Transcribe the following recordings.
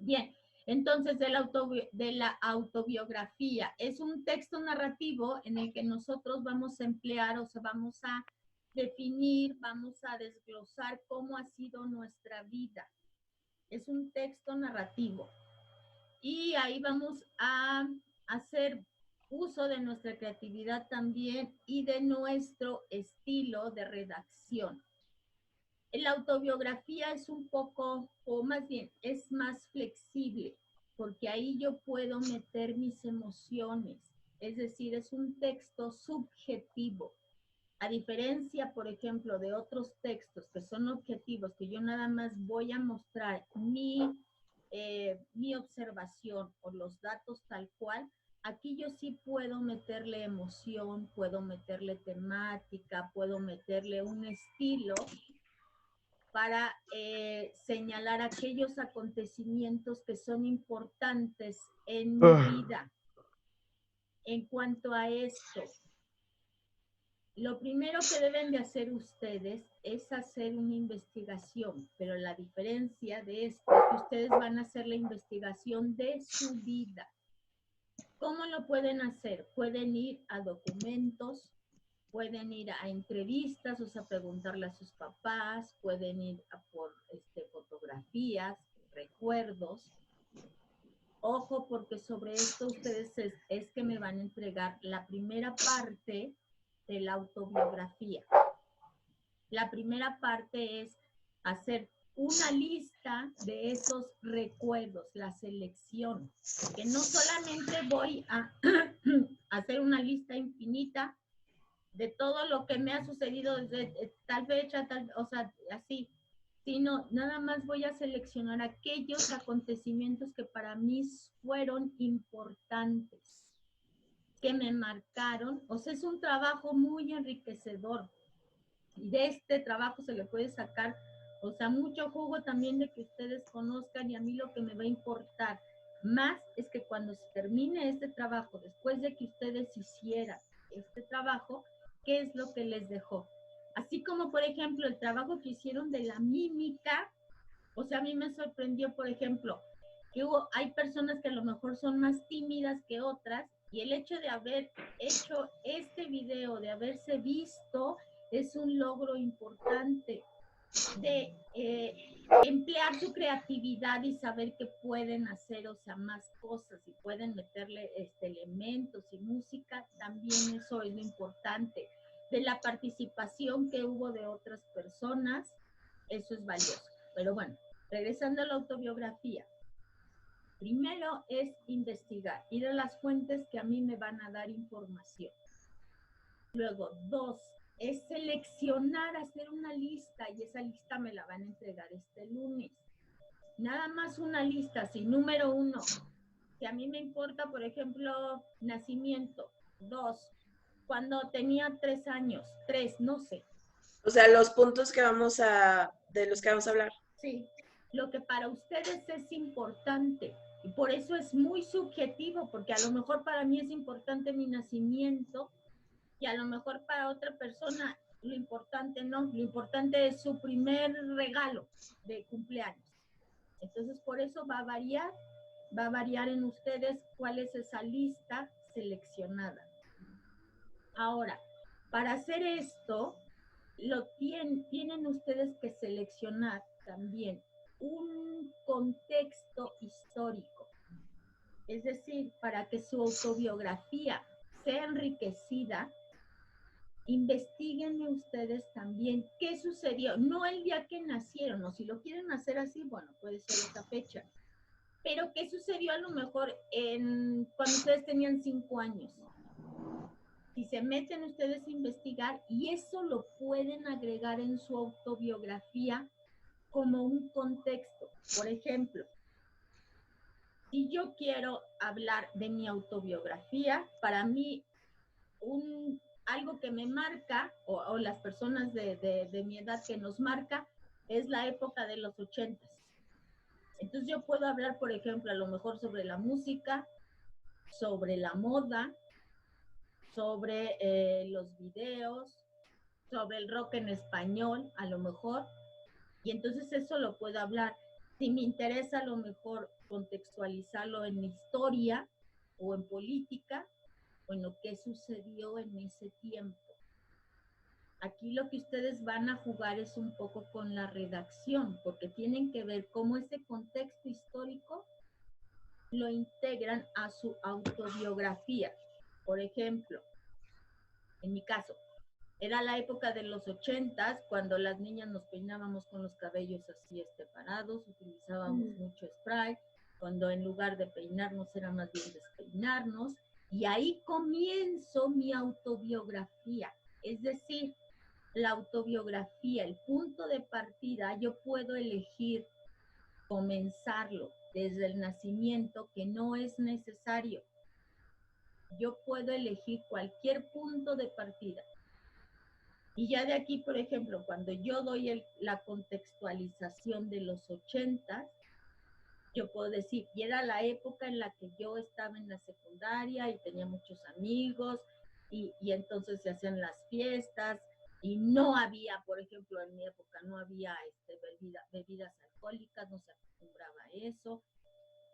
Bien, entonces de la autobiografía es un texto narrativo en el que nosotros vamos a emplear, o sea, vamos a definir, vamos a desglosar cómo ha sido nuestra vida. Es un texto narrativo. Y ahí vamos a hacer uso de nuestra creatividad también y de nuestro estilo de redacción. La autobiografía es un poco, o más bien, es más flexible, porque ahí yo puedo meter mis emociones, es decir, es un texto subjetivo. A diferencia, por ejemplo, de otros textos que son objetivos, que yo nada más voy a mostrar mi observación o los datos tal cual, aquí yo sí puedo meterle emoción, puedo meterle temática, puedo meterle un estilo para señalar aquellos acontecimientos que son importantes en mi vida. En cuanto a esto, lo primero que deben de hacer ustedes es hacer una investigación, pero la diferencia de esto es que ustedes van a hacer la investigación de su vida. ¿Cómo lo pueden hacer? Pueden ir a documentos, pueden ir a entrevistas, o sea, preguntarle a sus papás, pueden ir a por fotografías, recuerdos. Ojo, porque sobre esto ustedes es que me van a entregar la primera parte de la autobiografía. La primera parte es hacer una lista de esos recuerdos, la selección, que no solamente voy a hacer una lista infinita de todo lo que me ha sucedido desde tal fecha, o sea, así, sino nada más voy a seleccionar aquellos acontecimientos que para mí fueron importantes, que me marcaron. O sea, es un trabajo muy enriquecedor y de este trabajo se le puede sacar, o sea, mucho jugo también de que ustedes conozcan. Y a mí lo que me va a importar más es que cuando se termine este trabajo, después de que ustedes hicieran este trabajo, ¿qué es lo que les dejó? Así como, por ejemplo, el trabajo que hicieron de la mímica. O sea, a mí me sorprendió, por ejemplo, que hay personas que a lo mejor son más tímidas que otras, y el hecho de haber hecho este video, de haberse visto, es un logro importante de emplear su creatividad y saber que pueden hacer, o sea, más cosas y pueden meterle elementos y música. También eso es lo importante. De la participación que hubo de otras personas, eso es valioso. Pero bueno, regresando a la autobiografía, primero es investigar, ir a las fuentes que a mí me van a dar información. Luego, dos, es seleccionar, hacer una lista, y esa lista me la van a entregar este lunes. Nada más una lista, sí. Número uno, que a mí me importa, por ejemplo, nacimiento. Dos, cuando tenía 3 años. Tres, no sé. O sea, los puntos que de los que vamos a hablar. Sí, lo que para ustedes es importante. Y por eso es muy subjetivo, porque a lo mejor para mí es importante mi nacimiento, y a lo mejor para otra persona lo importante no, lo importante es su primer regalo de cumpleaños. Entonces por eso va a variar en ustedes cuál es esa lista seleccionada. Ahora, para hacer esto, tienen ustedes que seleccionar también un contexto histórico. Es decir, para que su autobiografía sea enriquecida, investíguenme ustedes también qué sucedió, no el día que nacieron, o si lo quieren hacer así, bueno, puede ser esa fecha, pero qué sucedió a lo mejor cuando ustedes tenían 5 años. Si se meten ustedes a investigar, y eso lo pueden agregar en su autobiografía como un contexto. Por ejemplo, si yo quiero hablar de mi autobiografía, para mí algo que me marca, o las personas de mi edad que nos marca, es la época de los 80s. Entonces yo puedo hablar, por ejemplo, a lo mejor sobre la música, sobre la moda, sobre los videos, sobre el rock en español, a lo mejor, y entonces eso lo puedo hablar. Si me interesa a lo mejor contextualizarlo en historia o en política, o en lo que sucedió en ese tiempo. Aquí lo que ustedes van a jugar es un poco con la redacción, porque tienen que ver cómo ese contexto histórico lo integran a su autobiografía. Por ejemplo, en mi caso, era la época de los 80s, cuando las niñas nos peinábamos con los cabellos así parados, utilizábamos mucho spray, cuando en lugar de peinarnos era más bien despeinarnos, y ahí comienzo mi autobiografía. Es decir, la autobiografía, el punto de partida, yo puedo elegir comenzarlo desde el nacimiento, que no es necesario. Yo puedo elegir cualquier punto de partida. Y ya de aquí, por ejemplo, cuando yo doy la contextualización de los 80, yo puedo decir, y era la época en la que yo estaba en la secundaria y tenía muchos amigos, y entonces se hacían las fiestas, y no había, por ejemplo, en mi época no había bebidas alcohólicas, no se acostumbraba a eso.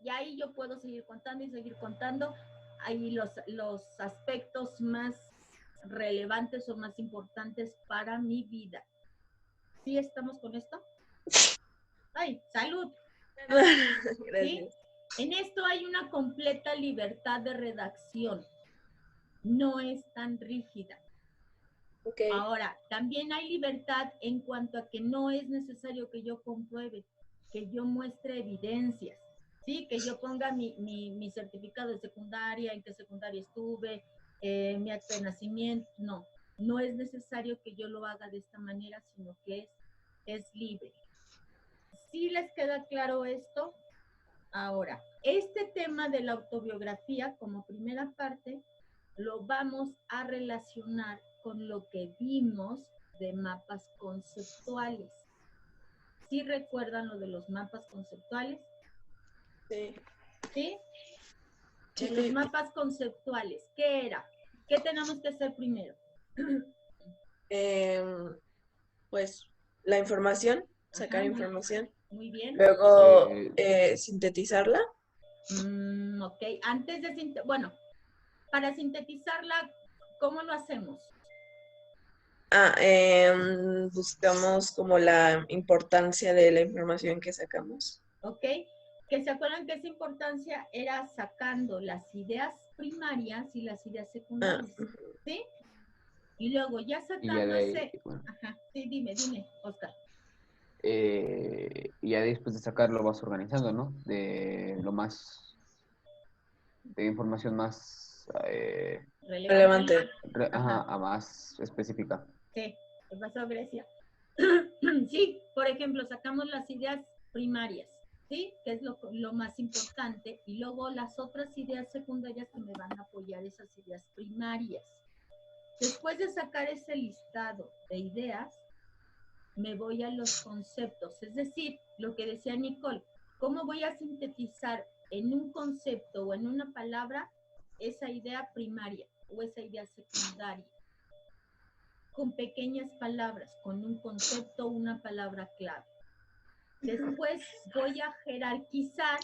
Y ahí yo puedo seguir contando ahí los aspectos más relevantes o más importantes para mi vida. ¿Sí estamos con esto? ¡Ay, salud! Gracias. ¿Sí? En esto hay una completa libertad de redacción. No es tan rígida. Okay. Ahora, también hay libertad en cuanto a que no es necesario que yo compruebe, que yo muestre evidencias, ¿sí? Que yo ponga mi certificado de secundaria, en qué secundaria estuve, mi acta de nacimiento. No, no es necesario que yo lo haga de esta manera, sino que es libre. ¿Sí les queda claro esto? Ahora, este tema de la autobiografía como primera parte lo vamos a relacionar con lo que vimos de mapas conceptuales. ¿Sí recuerdan lo de los mapas conceptuales? Sí. ¿Sí? Sí. De los mapas conceptuales, ¿qué era? ¿Qué tenemos que hacer primero? Pues la información, sacar información. Muy bien. Luego sintetizarla. Ok, antes de bueno, para sintetizarla, ¿cómo lo hacemos? Buscamos como la importancia de la información que sacamos. Ok, que se acuerdan que esa importancia era sacando las ideas primarias y las ideas secundarias, ¿sí? Y luego ya sacando ese... Bueno. Ajá, sí, dime, Oscar. Y ya después de sacarlo vas organizando, ¿no? De información más relevante. A más específica. Sí, ¿qué pasó, Grecia? Sí, por ejemplo, sacamos las ideas primarias, ¿sí? Que es lo más importante, y luego las otras ideas secundarias que me van a apoyar esas ideas primarias. Después de sacar ese listado de ideas, me voy a los conceptos, es decir, lo que decía Nicole, ¿cómo voy a sintetizar en un concepto o en una palabra esa idea primaria o esa idea secundaria? Con pequeñas palabras, con un concepto, una palabra clave. Después voy a jerarquizar,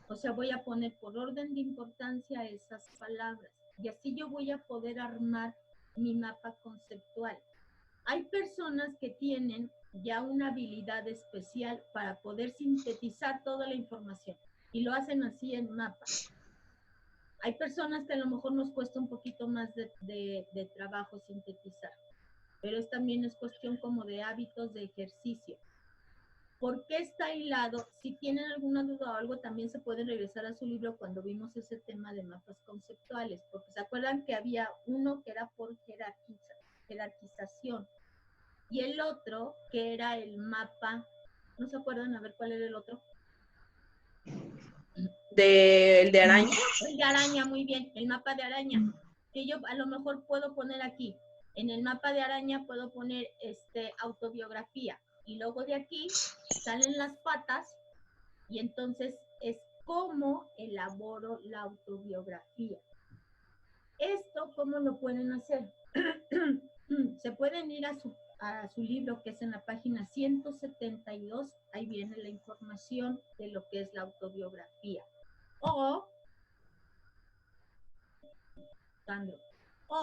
o sea, voy a poner por orden de importancia esas palabras, y así yo voy a poder armar mi mapa conceptual. Hay personas que tienen ya una habilidad especial para poder sintetizar toda la información y lo hacen así en mapas. Hay personas que a lo mejor nos cuesta un poquito más de trabajo sintetizar, pero también es cuestión como de hábitos de ejercicio. ¿Por qué está hilado? Si tienen alguna duda o algo, también se pueden regresar a su libro cuando vimos ese tema de mapas conceptuales, porque se acuerdan que había uno que era por jerarquización y el otro que era el mapa, ¿no se acuerdan? A ver, ¿cuál era el otro? El de araña. El de araña, muy bien, el mapa de araña. Que yo a lo mejor puedo poner aquí, en el mapa de araña puedo poner autobiografía, y luego de aquí salen las patas, y entonces es cómo elaboro la autobiografía. Esto, ¿cómo lo pueden hacer? Se pueden ir a a su libro, que es en la página 172, ahí viene la información de lo que es la autobiografía. O, Sandro, o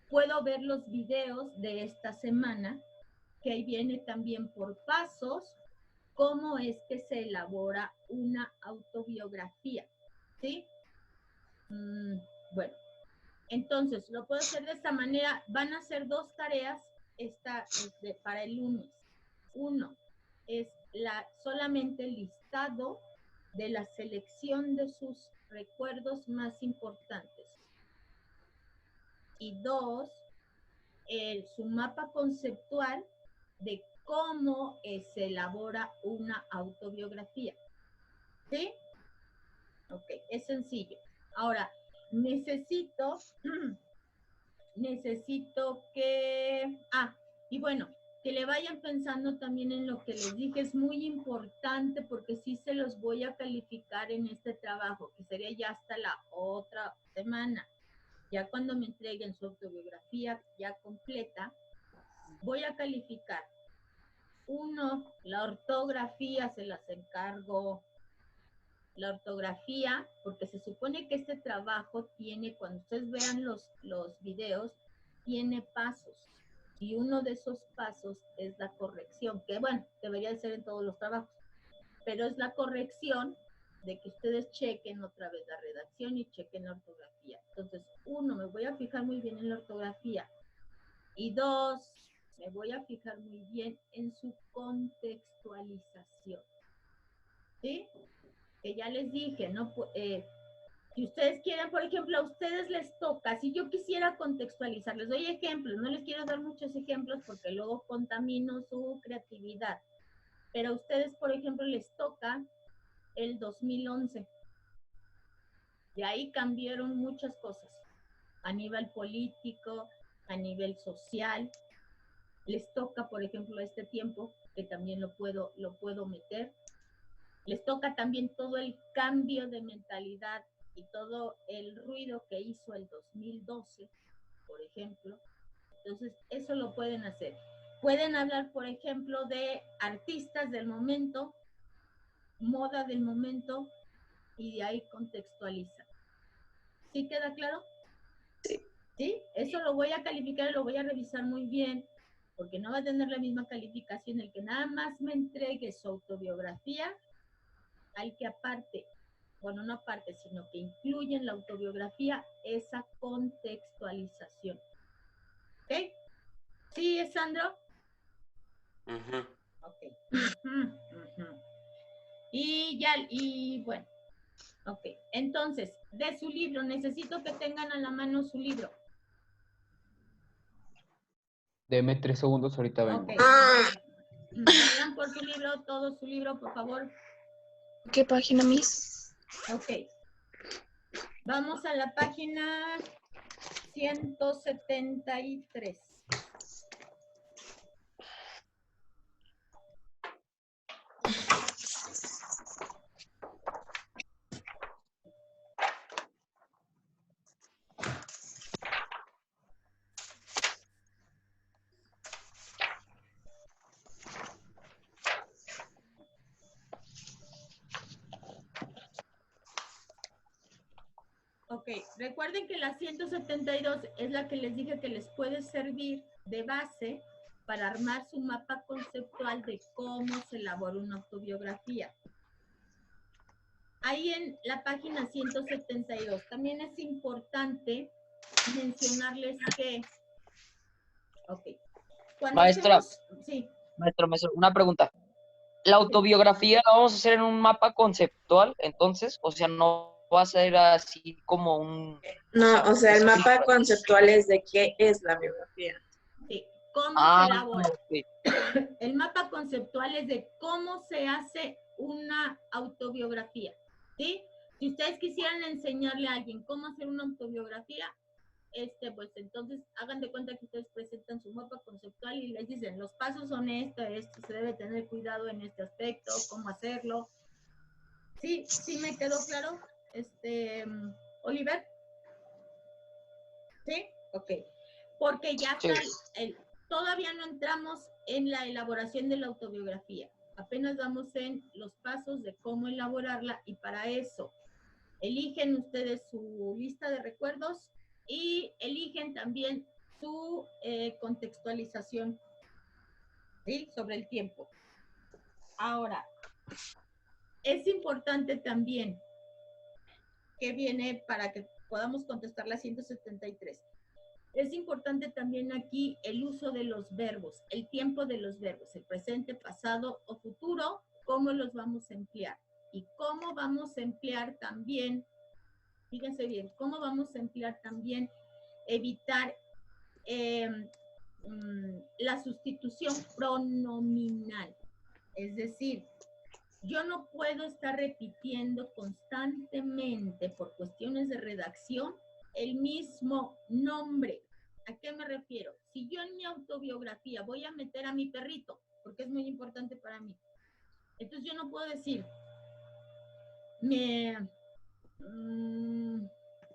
puedo ver los videos de esta semana, que ahí viene también por pasos, cómo es que se elabora una autobiografía, ¿sí? Bueno, entonces lo puedo hacer de esta manera. Van a ser dos tareas para el lunes. Uno es solamente el listado de la selección de sus recuerdos más importantes. Y dos, su mapa conceptual de cómo se elabora una autobiografía. ¿Sí? Ok, es sencillo. Ahora, necesito que... y bueno, que le vayan pensando también en lo que les dije. Es muy importante porque sí se los voy a calificar en este trabajo, que sería ya hasta la otra semana. Ya cuando me entreguen su autobiografía ya completa, voy a calificar. Uno, la ortografía se las encargo. La ortografía, porque se supone que este trabajo tiene, cuando ustedes vean los videos, tiene pasos. Y uno de esos pasos es la corrección, que bueno, debería de ser en todos los trabajos, pero es la corrección de que ustedes chequen otra vez la redacción y chequen la ortografía. Entonces, uno, me voy a fijar muy bien en la ortografía. Y dos, me voy a fijar muy bien en su contextualización. ¿Sí? Que ya les dije, ¿no? Si ustedes quieren, por ejemplo, a ustedes les toca, si yo quisiera contextualizar, les doy ejemplos, no les quiero dar muchos ejemplos porque luego contamino su creatividad, pero a ustedes, por ejemplo, les toca el 2011. De ahí cambiaron muchas cosas, a nivel político, a nivel social. Les toca, por ejemplo, este tiempo, que también lo puedo meter. Les toca también todo el cambio de mentalidad y todo el ruido que hizo el 2012, por ejemplo. Entonces, eso lo pueden hacer. Pueden hablar, por ejemplo, de artistas del momento, moda del momento, y de ahí contextualizan. ¿Sí queda claro? Sí. ¿Sí? Eso lo voy a calificar y lo voy a revisar muy bien, porque no va a tener la misma calificación el que nada más me entregue su autobiografía, al que aparte, bueno, no aparte, sino que incluye en la autobiografía esa contextualización. ¿Ok? ¿Sí, Sandro? Ok. Y bueno, ok. Entonces, de su libro, necesito que tengan a la mano su libro. Deme 3 segundos, ahorita vengo. Ok. Vayan por su libro, todo su libro, por favor. ¿Qué página, Miss? Ok. Vamos a la página 173. Ok, recuerden que la 172 es la que les dije que les puede servir de base para armar su mapa conceptual de cómo se elabora una autobiografía. Ahí en la página 172 también es importante mencionarles que... Ok. Maestra, sí. maestro, una pregunta. ¿La autobiografía la vamos a hacer en un mapa conceptual, entonces? O sea, no va a ser así como un... No, o sea, el mapa conceptual es de qué es la biografía. Sí, cómo se elabora. Okay. El mapa conceptual es de cómo se hace una autobiografía, ¿sí? Si ustedes quisieran enseñarle a alguien cómo hacer una autobiografía, pues entonces hagan de cuenta que ustedes presentan su mapa conceptual y les dicen, los pasos son esto, se debe tener cuidado en este aspecto, cómo hacerlo. ¿Sí? ¿Sí me quedó claro? Oliver. ¿Sí? Ok. Porque ya Sí. Todavía no entramos en la elaboración de la autobiografía. Apenas vamos en los pasos de cómo elaborarla y para eso eligen ustedes su lista de recuerdos y eligen también su contextualización, ¿sí? Sobre el tiempo. Ahora, es importante también que viene para que podamos contestar la 173. Es importante también aquí el uso de los verbos, el tiempo de los verbos, el presente, pasado o futuro, cómo los vamos a emplear. Y cómo vamos a emplear también, fíjense bien, cómo vamos a emplear también evitar la sustitución pronominal. Es decir, yo no puedo estar repitiendo constantemente por cuestiones de redacción el mismo nombre. ¿A qué me refiero? Si yo en mi autobiografía voy a meter a mi perrito, porque es muy importante para mí, entonces yo no puedo decir,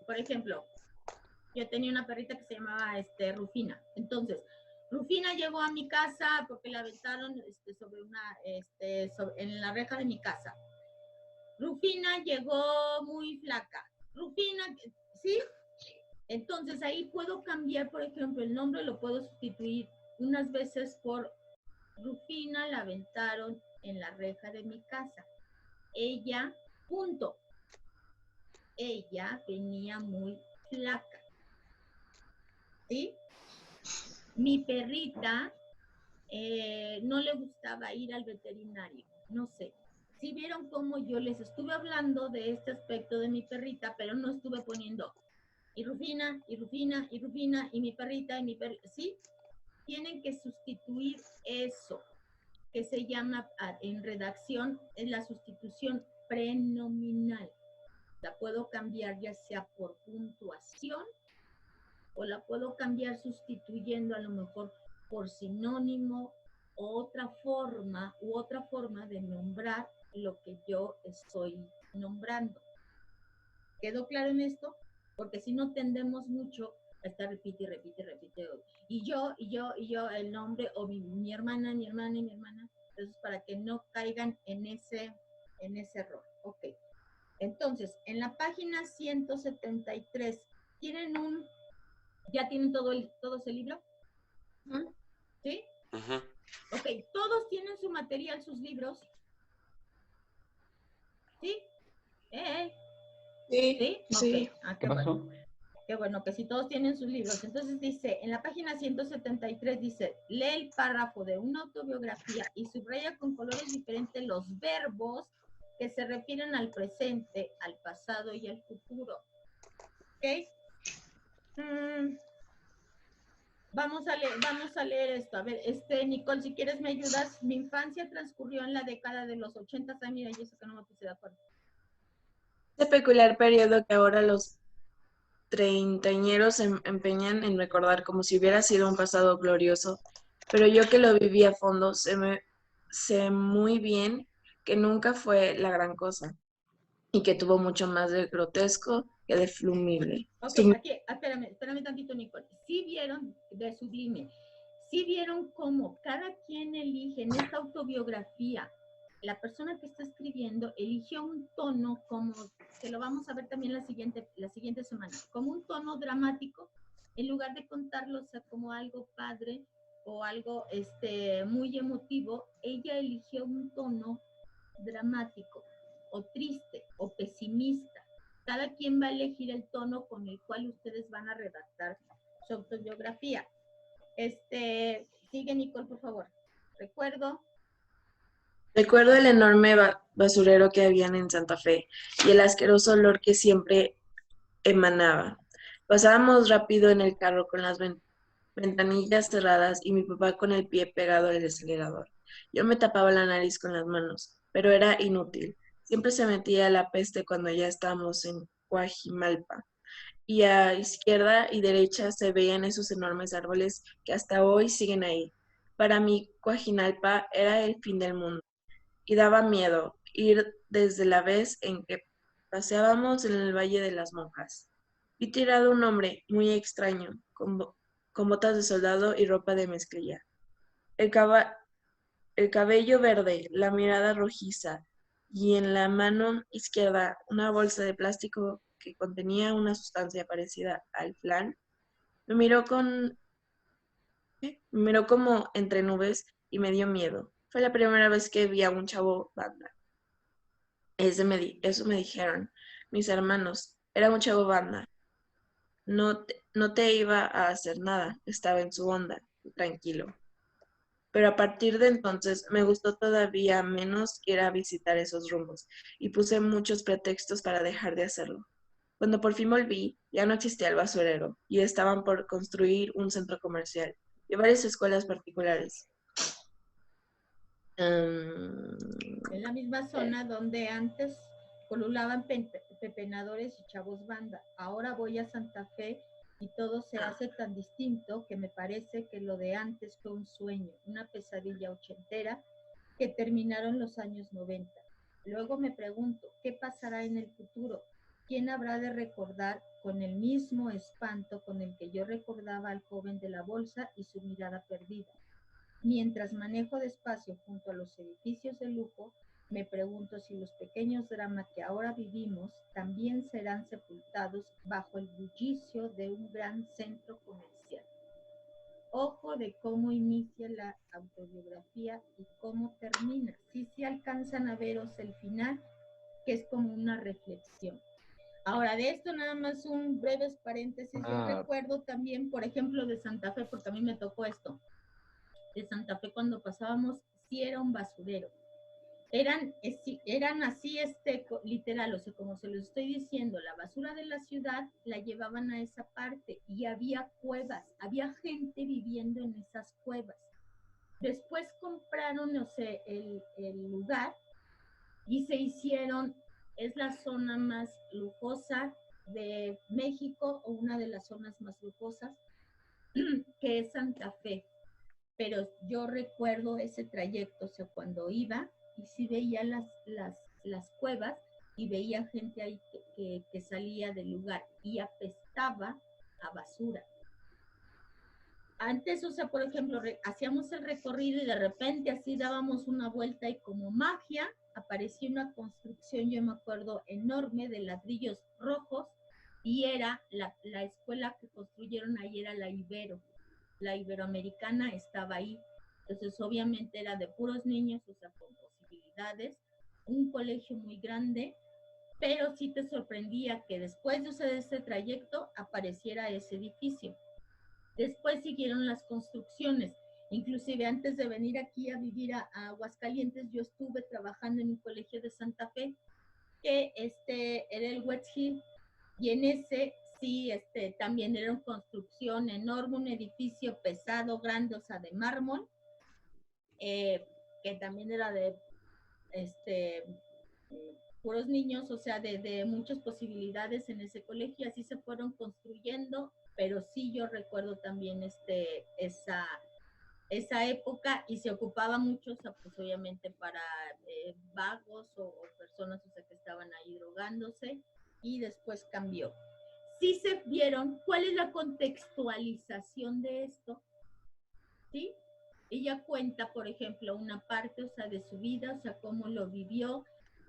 por ejemplo, yo tenía una perrita que se llamaba Rufina. Entonces, Rufina llegó a mi casa porque la aventaron en la reja de mi casa. Rufina llegó muy flaca. Rufina, ¿sí? Entonces ahí puedo cambiar, por ejemplo, el nombre lo puedo sustituir unas veces por Rufina la aventaron en la reja de mi casa. Ella, punto. Ella venía muy flaca. ¿Sí? Mi perrita no le gustaba ir al veterinario, no sé. Si vieron cómo yo les estuve hablando de este aspecto de mi perrita, pero no estuve poniendo y Rufina, y Rufina, y Rufina, y mi perrita, y mi perrita, ¿sí? Tienen que sustituir eso, que se llama en redacción, es la sustitución prenominal. La puedo cambiar ya sea por puntuación o la puedo cambiar sustituyendo a lo mejor por sinónimo o otra forma de nombrar lo que yo estoy nombrando. ¿Quedó claro en esto? Porque si no tendemos mucho a estar repite. Y yo, el nombre, o mi hermana. Entonces, para que no caigan en ese error. Ok. Entonces, en la página 173, ¿ya tienen todo ese libro? ¿Sí? Ok, ¿todos tienen su material, sus libros? ¿Sí? Sí. ¿Sí? Ok. ¿Qué pasó? Qué bueno que sí, todos tienen sus libros. Entonces dice, en la página 173 dice, lee el párrafo de una autobiografía y subraya con colores diferentes los verbos que se refieren al presente, al pasado y al futuro. ¿Ok? Vamos a leer esto. A ver, Nicole, si quieres me ayudas. Mi infancia transcurrió en la década de los 80. Ay, mira, yo sé que no me puse de acuerdo. Este peculiar periodo que ahora los treintañeros se empeñan en recordar como si hubiera sido un pasado glorioso, pero yo que lo viví a fondo sé muy bien que nunca fue la gran cosa y que tuvo mucho más de grotesco que de flumible. Ok, aquí, espérame tantito, Nicole. ¿Sí vieron de sublime? ¿Sí vieron cómo cada quien elige en esta autobiografía, la persona que está escribiendo eligió un tono como, que lo vamos a ver también la siguiente semana, como un tono dramático, en lugar de contarlo, o sea, como algo padre o algo muy emotivo, ella eligió un tono dramático o triste o pesimista. Cada quien va a elegir el tono con el cual ustedes van a redactar su autobiografía. Sigue, Nicole, por favor. Recuerdo el enorme basurero que habían en Santa Fe y el asqueroso olor que siempre emanaba. Pasábamos rápido en el carro con las ventanillas cerradas y mi papá con el pie pegado al acelerador. Yo me tapaba la nariz con las manos, pero era inútil. Siempre se metía la peste cuando ya estábamos en Coajimalpa. Y a izquierda y derecha se veían esos enormes árboles que hasta hoy siguen ahí. Para mí, Coajimalpa era el fin del mundo. Y daba miedo ir desde la vez en que paseábamos en el Valle de las Monjas. Vi tirado un hombre muy extraño, con con botas de soldado y ropa de mezclilla. El cabello verde, la mirada rojiza y en la mano izquierda una bolsa de plástico que contenía una sustancia parecida al flan. Me miró como entre nubes y me dio miedo. Fue la primera vez que vi a un chavo banda. Eso me dijeron mis hermanos. Era un chavo banda. No te iba a hacer nada. Estaba en su onda, tranquilo. Pero a partir de entonces me gustó todavía menos ir a visitar esos rumbos y puse muchos pretextos para dejar de hacerlo. Cuando por fin volví, ya no existía el basurero y estaban por construir un centro comercial y varias escuelas particulares. En la misma zona donde antes polulaban pepenadores y chavos banda. Ahora voy a Santa Fe y todo se hace tan distinto que me parece que lo de antes fue un sueño, una pesadilla ochentera que terminaron los años 90. Luego me pregunto, ¿qué pasará en el futuro? ¿Quién habrá de recordar con el mismo espanto con el que yo recordaba al joven de la bolsa y su mirada perdida? Mientras manejo despacio junto a los edificios de lujo, me pregunto si los pequeños dramas que ahora vivimos también serán sepultados bajo el bullicio de un gran centro comercial. Ojo de cómo inicia la autobiografía y cómo termina. Sí se alcanzan a veros el final, que es como una reflexión. Ahora, de esto nada más un breves paréntesis. Yo recuerdo también, por ejemplo, de Santa Fe, porque a mí me tocó esto. De Santa Fe cuando pasábamos, sí era un basurero. Eran así, literal, o sea, como se los estoy diciendo, la basura de la ciudad la llevaban a esa parte y había cuevas, había gente viviendo en esas cuevas. Después compraron, no sé, el lugar y se hicieron, es la zona más lujosa de México o una de las zonas más lujosas, que es Santa Fe. Pero yo recuerdo ese trayecto, o sea, cuando iba y sí veía las cuevas y veía gente ahí que salía del lugar y apestaba a basura. Antes, o sea, por ejemplo, hacíamos el recorrido y de repente así dábamos una vuelta y como magia aparecía una construcción, yo me acuerdo, enorme de ladrillos rojos y era la escuela que construyeron ahí, era la Ibero. La Iberoamericana estaba ahí. Entonces, obviamente era de puros niños, o sea, con posibilidades, un colegio muy grande, pero sí te sorprendía que después de hacer ese trayecto apareciera ese edificio. Después siguieron las construcciones. Inclusive antes de venir aquí a vivir a Aguascalientes, yo estuve trabajando en un colegio de Santa Fe, que era el West Hill, y en ese sí, también era una construcción enorme, un edificio pesado, grande, o sea, de mármol, que también era de puros niños, o sea, de muchas posibilidades en ese colegio, así se fueron construyendo, pero sí yo recuerdo también esa época y se ocupaba mucho, o sea, pues obviamente para vagos o personas, o sea, que estaban ahí drogándose, y después cambió. Sí se vieron cuál es la contextualización de esto, ¿sí? Ella cuenta, por ejemplo, una parte, o sea, de su vida, o sea, cómo lo vivió.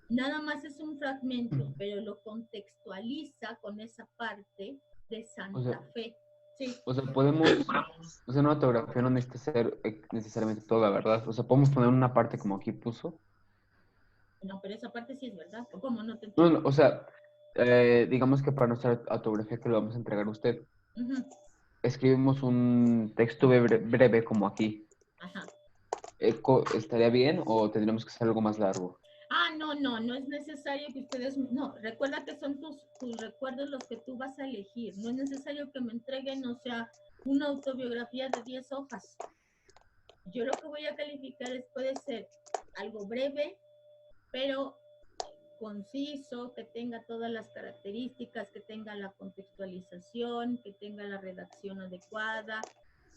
Nada más es un fragmento, pero lo contextualiza con esa parte de Santa Fe. Sí. O sea, podemos, o sea, una autografía no necesita ser necesariamente toda, ¿verdad? O sea, podemos poner una parte como aquí puso. No, pero esa parte sí es verdad. ¿Cómo no te No, entiendo? no, o sea, digamos que para nuestra autografía que le vamos a entregar a usted, escribimos un texto breve como aquí. Ajá. ¿Estaría bien o tendríamos que hacer algo más largo? No es necesario que ustedes, no, recuerda que son tus recuerdos los que tú vas a elegir, no es necesario que me entreguen, o sea, una autobiografía de 10 hojas. Yo lo que voy a calificar puede ser algo breve, pero conciso, que tenga todas las características, que tenga la contextualización, que tenga la redacción adecuada,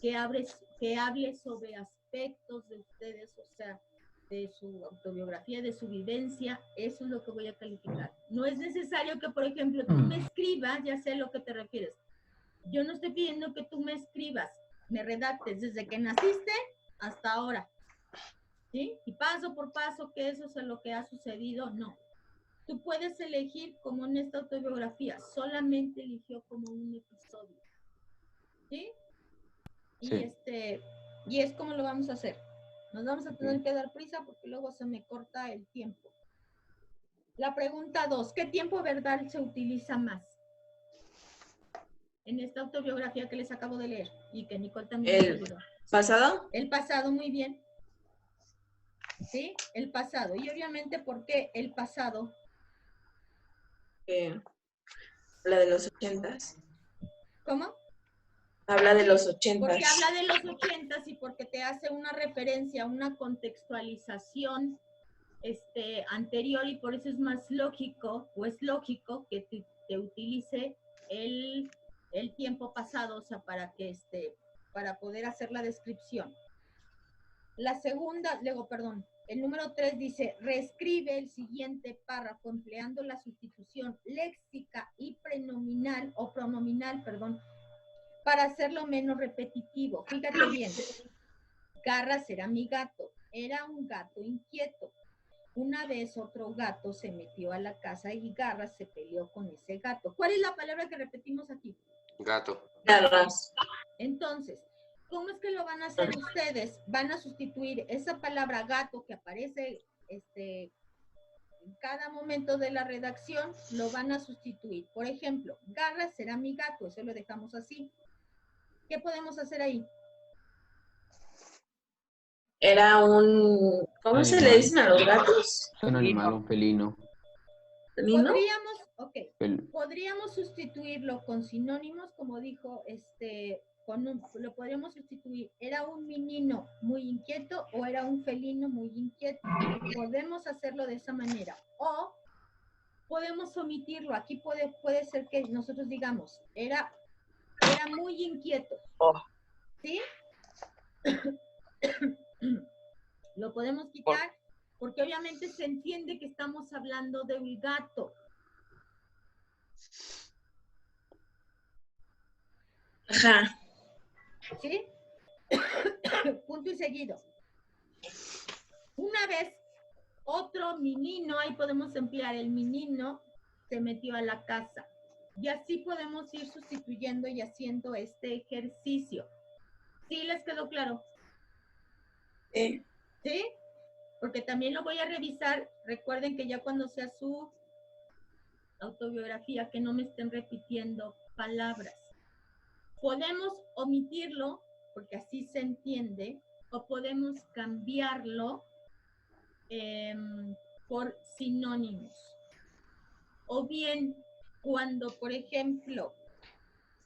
que hable sobre aspectos de ustedes, o sea, de su autobiografía, de su vivencia. Eso es lo que voy a calificar. No es necesario que, por ejemplo, tú me escribas, ya sé a lo que te refieres. Yo no estoy pidiendo que tú me escribas, me redactes desde que naciste hasta ahora, ¿sí? Y paso por paso que eso es lo que ha sucedido, no. Tú puedes elegir como en esta autobiografía, solamente eligió como un episodio, ¿sí? Sí. Y es como lo vamos a hacer. Nos vamos a tener que dar prisa porque luego se me corta el tiempo. La pregunta 2, ¿qué tiempo verbal se utiliza más? En esta autobiografía que les acabo de leer y que Nicole también nos ayudó. ¿Pasado? El pasado, muy bien. ¿Sí? El pasado. Y obviamente, ¿por qué el pasado? La de los 80s. ¿Cómo? Habla de los 80s. Porque habla de los 80s y porque te hace una referencia, una contextualización anterior, y por eso es más lógico, o es lógico que te utilice el tiempo pasado, o sea, para poder hacer la descripción. La segunda, luego, perdón, el número 3 dice, reescribe el siguiente párrafo empleando la sustitución léxica y pronominal, perdón, para hacerlo menos repetitivo. Fíjate bien, Garras era mi gato, era un gato inquieto. Una vez otro gato se metió a la casa y Garras se peleó con ese gato. ¿Cuál es la palabra que repetimos aquí? Gato. Garras. Entonces, ¿cómo es que lo van a hacer ustedes? Van a sustituir esa palabra gato que aparece en cada momento de la redacción, lo van a sustituir. Por ejemplo, Garras será mi gato, eso lo dejamos así. ¿Qué podemos hacer ahí? Era un... ¿Cómo se le dicen a los gatos? Es un animal, un felino. ¿Felino? Podríamos sustituirlo con sinónimos, como dijo, lo podríamos sustituir. ¿Era un menino muy inquieto o era un felino muy inquieto? Podemos hacerlo de esa manera. O podemos omitirlo. Aquí puede ser que nosotros digamos, era muy inquieto. ¿Sí? Lo podemos quitar porque obviamente se entiende que estamos hablando de un gato. Ajá. ¿Sí? Punto y seguido. Una vez, otro menino, ahí podemos emplear el menino, se metió a la casa. Y así podemos ir sustituyendo y haciendo este ejercicio. ¿Sí les quedó claro? Sí. ¿Sí? Porque también lo voy a revisar. Recuerden que ya cuando sea su autobiografía, que no me estén repitiendo palabras. Podemos omitirlo, porque así se entiende, o podemos cambiarlo por sinónimos. O bien, cuando, por ejemplo,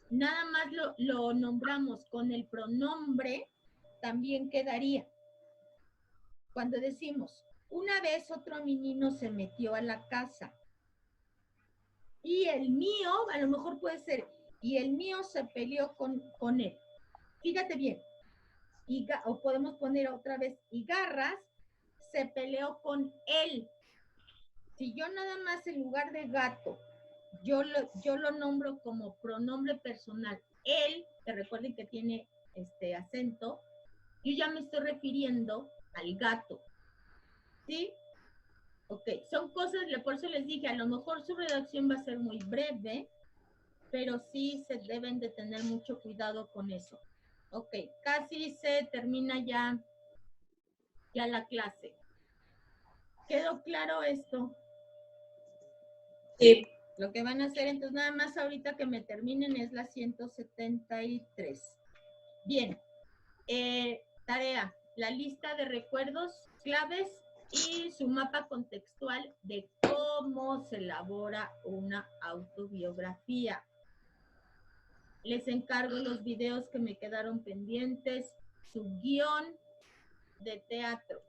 nada más lo nombramos con el pronombre, también quedaría. Cuando decimos, una vez otro menino se metió a la casa, y el mío, a lo mejor puede ser, y el mío se peleó con él. Fíjate bien. O podemos poner otra vez, y Garras se peleó con él. Si yo nada más en lugar de gato, yo lo nombro como pronombre personal, él, que recuerden que tiene acento, yo ya me estoy refiriendo al gato. ¿Sí? Ok, son cosas, por eso les dije, a lo mejor su redacción va a ser muy breve, pero sí se deben de tener mucho cuidado con eso. Ok, casi se termina ya la clase. ¿Quedó claro esto? Sí. Lo que van a hacer, entonces nada más ahorita que me terminen es la 173. Bien, tarea, la lista de recuerdos claves y su mapa contextual de cómo se elabora una autobiografía. Les encargo los videos que me quedaron pendientes, su guión de teatro.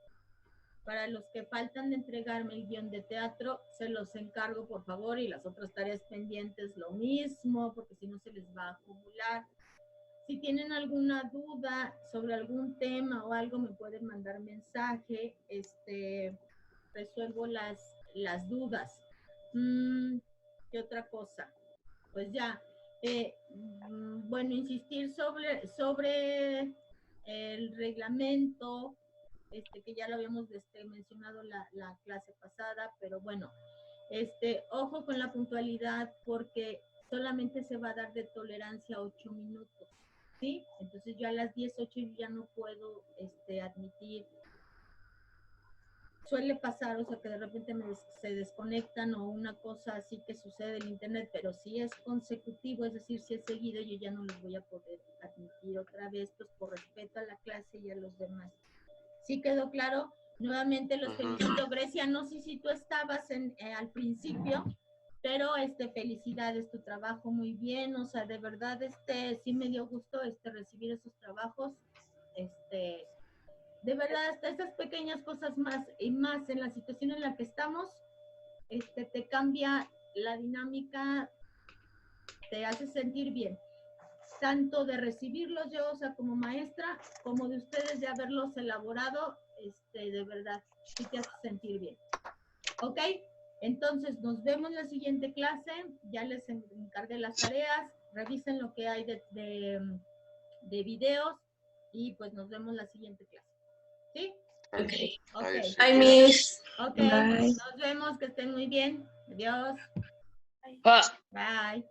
Para los que faltan de entregarme el guión de teatro, se los encargo, por favor, y las otras tareas pendientes lo mismo, porque si no se les va a acumular. Si tienen alguna duda sobre algún tema o algo, me pueden mandar mensaje, resuelvo las dudas. ¿Qué otra cosa? Pues ya, Bueno, insistir sobre el reglamento, que ya lo habíamos mencionado la clase pasada, pero bueno, ojo con la puntualidad porque solamente se va a dar de tolerancia 8 minutos, ¿sí? Entonces yo a las 10:08 ya no puedo admitir. Suele pasar, o sea, que de repente se desconectan o una cosa así que sucede en internet, pero si es consecutivo, es decir, si es seguido, yo ya no los voy a poder admitir otra vez, pues por respeto a la clase y a los demás. ¿Sí quedó claro? Nuevamente los felicito, Grecia, no sé si tú estabas al principio, pero felicidades, tu trabajo muy bien, o sea, de verdad, sí me dio gusto recibir esos trabajos, de verdad, hasta esas pequeñas cosas más y más en la situación en la que estamos, te cambia la dinámica, te hace sentir bien, tanto de recibirlos yo, o sea, como maestra, como de ustedes de haberlos elaborado, de verdad, sí te hace sentir bien. ¿Ok? Entonces, nos vemos en la siguiente clase, ya les encargué las tareas, revisen lo que hay de videos y pues nos vemos en la siguiente clase. ¿Sí? Okay. Okay. Bye, Miss. Okay. Bye. Nos vemos, que estén muy bien. Adiós. Ah. Bye.